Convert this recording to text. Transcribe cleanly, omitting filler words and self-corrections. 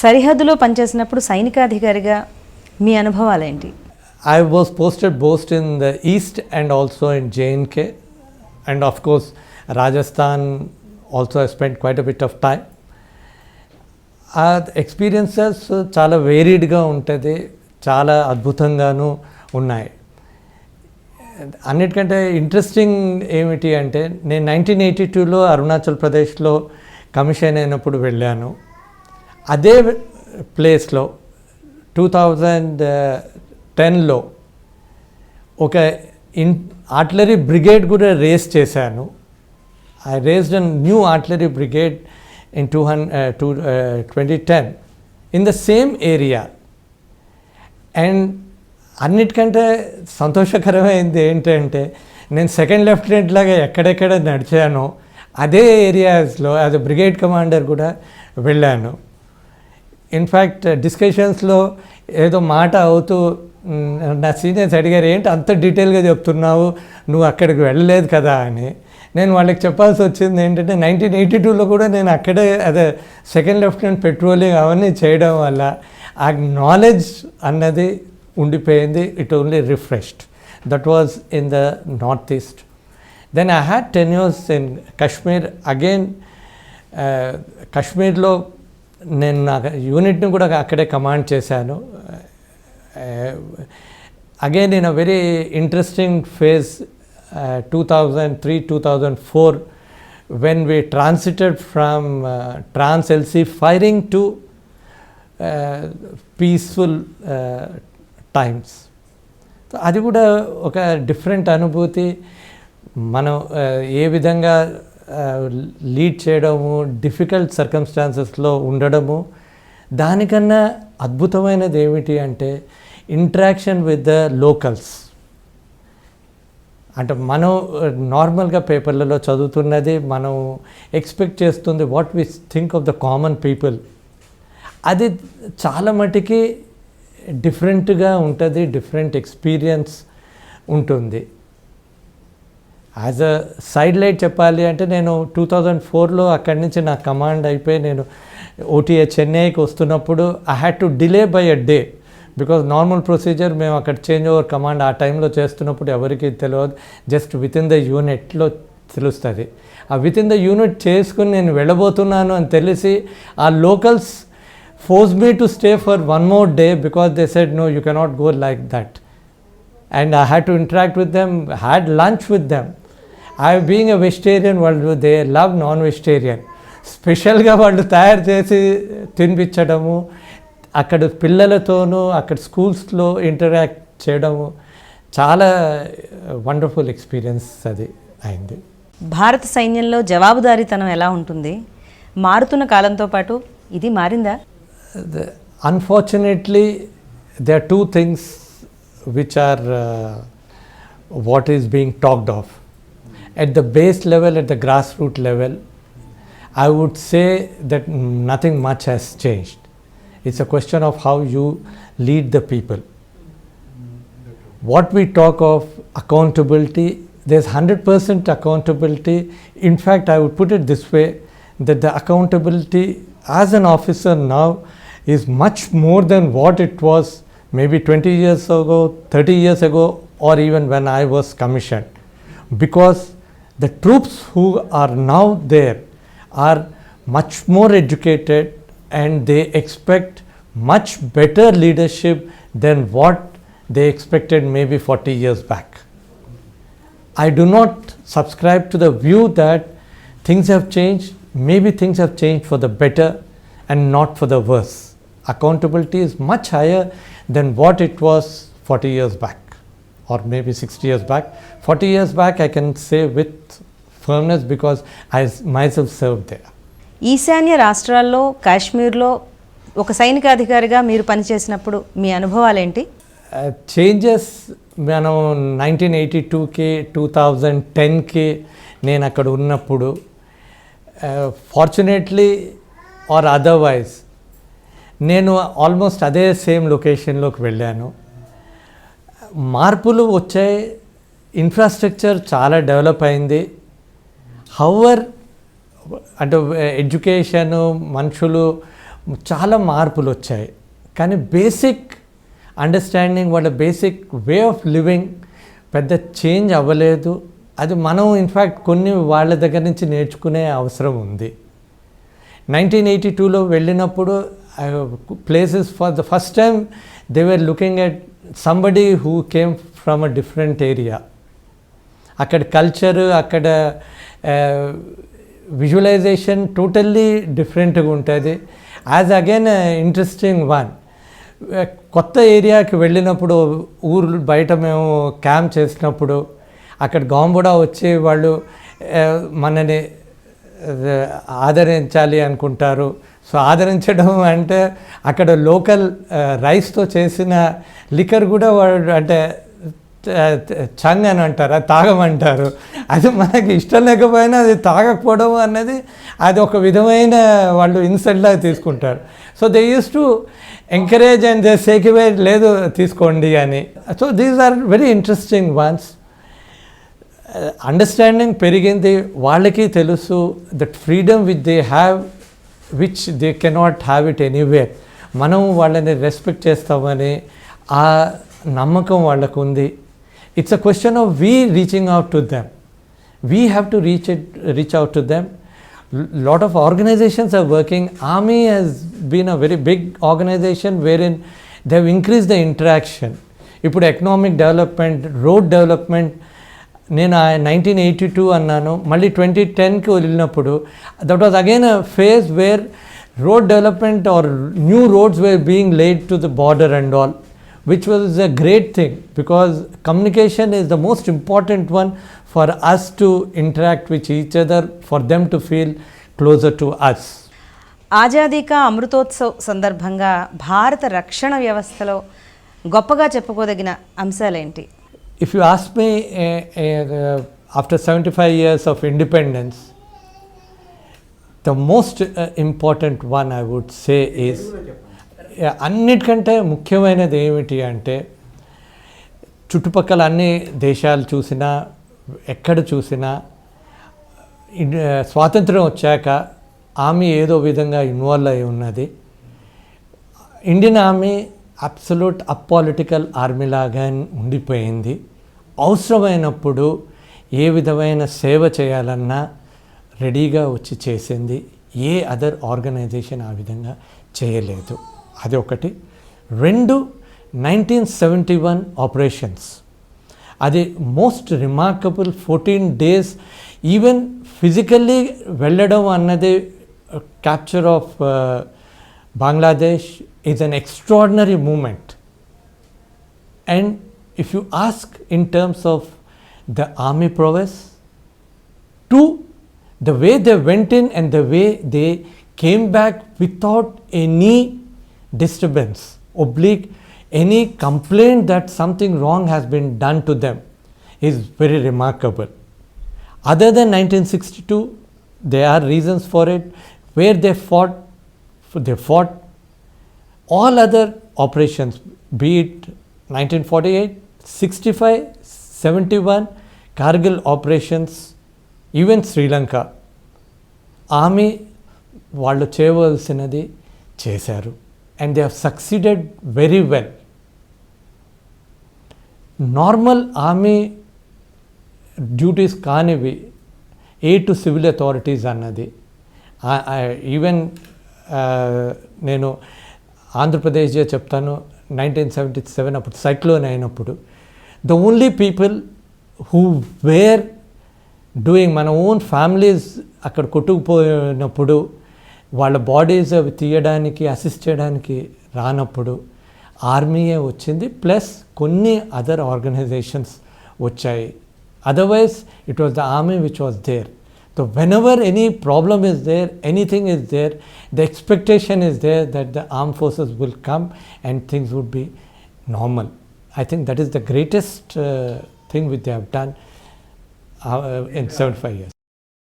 సరిహద్దులో పనిచేసినప్పుడు సైనికాధికారిగా మీ అనుభవాలేంటి? I was posted both in the east and also in J&K, and of course Rajasthan also I spent quite a bit of time. Experiences చాలా వేరీడ్గా ఉంటుంది, చాలా అద్భుతంగాను ఉన్నాయి. అన్నిటికంటే interesting ఏమిటి అంటే, నేను 1982లో అరుణాచల్ ప్రదేశ్లో కమిషన్ అయినప్పుడు వెళ్ళాను. అదే ప్లేస్లో 2010లో ఒక ఆర్టిలరీ బ్రిగేడ్ కూడా రేస్ చేశాను. I raised a new artillery brigade in 2010 in the same area. And అన్నిటికంటే సంతోషకరమైంది ఏంటంటే, నేను సెకండ్ లెఫ్టినెంట్ లాగా ఎక్కడెక్కడ నడిచానో అదే ఏరియాస్లో యాజ్ అ బ్రిగేడ్ కమాండర్ కూడా వెళ్ళాను. ఇన్ఫ్యాక్ట్ డిస్కషన్స్లో ఏదో మాట అవుతూ నా సీనియర్స్ అడిగారు, ఏంటి అంత డీటెయిల్గా చెప్తున్నావు, నువ్వు అక్కడికి వెళ్ళలేదు కదా అని. నేను వాళ్ళకి చెప్పాల్సి వచ్చింది ఏంటంటే, 1982లో కూడా నేను అక్కడే అదే సెకండ్ లెఫ్టినెంట్ పెట్రోలింగ్ అవన్నీ చేయడం వల్ల ఆ నాలెడ్జ్ అన్నది ఉండిపోయింది. It only refreshed. That was in the north east. Then I had tenures in Kashmir. Again కశ్మీర్లో నేను నా యూనిట్ని కూడా అక్కడే కమాండ్ చేశాను. Again in a very interesting phase, 2003-2004, when we transited from Trans LC firing to peaceful times. So అది కూడా ఒక డిఫరెంట్ అనుభూతి. మనం ఏ విధంగా లీడ్ చేయడము, డిఫికల్ట్ సర్కమ్స్టాన్సెస్లో ఉండడము. దానికన్నా అద్భుతమైనది ఏమిటి అంటే ఇంటరాక్షన్ విత్ ద లోకల్స్. అంటే మనం నార్మల్గా పేపర్లలో చదువుతున్నది, మనం ఎక్స్పెక్ట్ చేస్తుంది what we think of the common people, అది చాలా మటుకి డిఫరెంట్గా ఉంటుంది, డిఫరెంట్ ఎక్స్పీరియన్స్ ఉంటుంది. యాజ్ అ సైడ్ లైట్ చెప్పాలి అంటే, నేను 2004లో అక్కడి నుంచి నా కమాండ్ అయిపోయి నేను ఓటీఏ చెన్నైకి వస్తున్నప్పుడు I had to delay by a day. Because normal procedure మేము అక్కడ చేంజ్ ఓవర్ కమాండ్ ఆ టైంలో చేస్తున్నప్పుడు ఎవరికి తెలియదు, జస్ట్ విత్ ఇన్ ద యూనిట్లో తెలుస్తుంది. ఆ విత్ ఇన్ ద యూనిట్ చేసుకుని నేను వెళ్ళబోతున్నాను అని తెలిసి ఆ locals force me to stay for one more day because they said no, you cannot go like that. And I had to interact with them, had lunch with them. I being a vegetarian, వాళ్ళు they love non vegetarian. స్పెషల్గా వాళ్ళు తయారు చేసి తినిపించడము, అక్కడ పిల్లలతోనూ అక్కడ స్కూల్స్లో interact చేయడము చాలా వండర్ఫుల్ ఎక్స్పీరియన్స్ అది అయింది. భారత సైన్యంలో జవాబుదారీతనం ఎలా ఉంటుంది? మారుతున్న కాలంతో పాటు ఇది మారిందా? Unfortunately there are two things which are what is being talked of. At the base level, at the grass root level, I would say that nothing much has changed. It's a question of how you lead the people. What we talk of accountability, there's 100% accountability. In fact, I would put it this way, that the accountability as an officer now is much more than what it was maybe 20 years ago, 30 years ago, or even when I was commissioned. Because the troops who are now there are much more educated and they expect much better leadership than what they expected maybe 40 years back. I do not subscribe to the view that things have changed. Maybe things have changed for the better and not for the worse. Accountability is much higher than what it was 40 years back or maybe 60 years back. 40 years back I can say with firmness because I myself served there. ఈశాన్య రాష్ట్రాల్లో కాశ్మీర్లో ఒక సైనికాధికారిగా మీరు పనిచేసినప్పుడు మీ అనుభవాలు ఏంటి? Changes మనం 1982కి 2010కి నేను అక్కడ ఉన్నప్పుడు ఫార్చునేట్లీ ఆర్ అదర్వైజ్ నేను ఆల్మోస్ట్ అదే సేమ్ లొకేషన్లోకి వెళ్ళాను. మార్పులు వచ్చాయి, ఇన్ఫ్రాస్ట్రక్చర్ చాలా డెవలప్ అయింది. హౌవర్ అంటే ఎడ్యుకేషను, మనుషులు చాలా మార్పులు వచ్చాయి, కానీ బేసిక్ అండర్స్టాండింగ్, వాళ్ళ బేసిక్ వే ఆఫ్ లివింగ్ పెద్ద చేంజ్ అవ్వలేదు. అది మనం ఇన్ఫ్యాక్ట్ కొన్ని వాళ్ళ దగ్గర నుంచి నేర్చుకునే అవసరం ఉంది. 1982లో వెళ్ళినప్పుడు places for the first time they were looking at somebody who came from a different area. అక్కడ కల్చర్, అక్కడ విజువలైజేషన్ టోటల్లీ డిఫరెంట్గా ఉంటుంది. యాజ్ అగైన్ ఇంట్రెస్టింగ్ వన్, కొత్త ఏరియాకి వెళ్ళినప్పుడు ఊరు బయట మేము క్యాంప్ చేసినప్పుడు అక్కడ గాంబుడా వచ్చి వాళ్ళు మనని ఆదరించాలి అనుకుంటారు. సో ఆదరించడం అంటే అక్కడ లోకల్ రైస్తో చేసిన లిక్కర్ కూడా వాళ్ళు అంటే చంగ్ అని అంటారు, అది తాగమంటారు. అది మనకి ఇష్టం లేకపోయినా అది తాగకపోవడం అన్నది అది ఒక విధమైన వాళ్ళు ఇన్సల్ట్లా తీసుకుంటారు. So they use to encourage and they shake away, లేదు తీసుకోండి అని. So these are very interesting ones. Understanding పెరిగింది, వాళ్ళకి తెలుసు that freedom which they have which they cannot have it anywhere. మనం వాళ్ళని రెస్పెక్ట్ చేస్తామని ఆ నమ్మకం వాళ్ళకు ఉంది. It's a question of we reaching out to them. We have to reach out to them. Lot of organizations are working. Army has been a very big organization wherein they have increased the interaction. ఇప్పుడు economic development, road development, నేను 1982 అన్నాను, మళ్ళీ 2010కి వెళ్ళినప్పుడు that was again a phase where road development are new roads were being laid to the border and all, which was a great thing because communication is the most important one for us to interact with each other, for them to feel closer to us. Azadi కా అమృతోత్సవ్ సందర్భంగా భారత రక్షణ వ్యవస్థలో గొప్పగా చెప్పుకోదగిన అంశాలేంటి? If you ask me, after 75 years of independence, the most important one I would say is అన్నిటికంటే ముఖ్యమైనది ఏమిటి అంటే, చుట్టుపక్కల అన్ని దేశాలు చూసినా ఎక్కడ చూసినా స్వాతంత్రం వచ్చాక ఆర్మీ ఏదో విధంగా ఇన్వాల్వ్ అయి ఉన్నది. ఇండియన్ ఆర్మీ అబ్సల్యూట్ అపాలిటికల్ ఆర్మీ లాగా ఉండిపోయింది. అవసరమైనప్పుడు ఏ విధమైన సేవ చేయాలన్నా రెడీగా వచ్చి చేసింది. ఏ అదర్ ఆర్గనైజేషన్ ఆ విధంగా చేయలేదు. అది ఒకటి. రెండు, 1971 ఆపరేషన్స్, అది most remarkable. 14 days even physically వెళ్ళడం అన్నది, capture of Bangladesh is an extraordinary moment. And if you ask in terms of the army prowess, to the way they went in and the way they came back without any disturbance, oblique any complaint that something wrong has been done to them, is very remarkable. Other than 1962, there are reasons for it where they fought all other operations, be it 1948, 65, 71, Kargil operations, even Sri Lanka. Army వాళ్ళు చేయవలసినది చేశారు and they have succeeded very well. Normal army duties కానివి aid to civil authorities అన్నది, even నేను ఆంధ్రప్రదేశ్గా చెప్తాను, 1977 అప్పుడు cyclone అయినప్పుడు the only people who were doing, మన ఓన్ ఫ్యామిలీస్ అక్కడ కొట్టుకుపోయినప్పుడు వాళ్ళ బాడీస్ అవి తీయడానికి అసిస్ట్ చేయడానికి రానప్పుడు ఆర్మీయే వచ్చింది, ప్లస్ కొన్ని అదర్ ఆర్గనైజేషన్స్ వచ్చాయి. Otherwise it was the army which was there. So whenever any problem is there, anything is there, the expectation is there that the arm forces will come and things would be normal. I think that is the greatest thing which they have done in 75 years.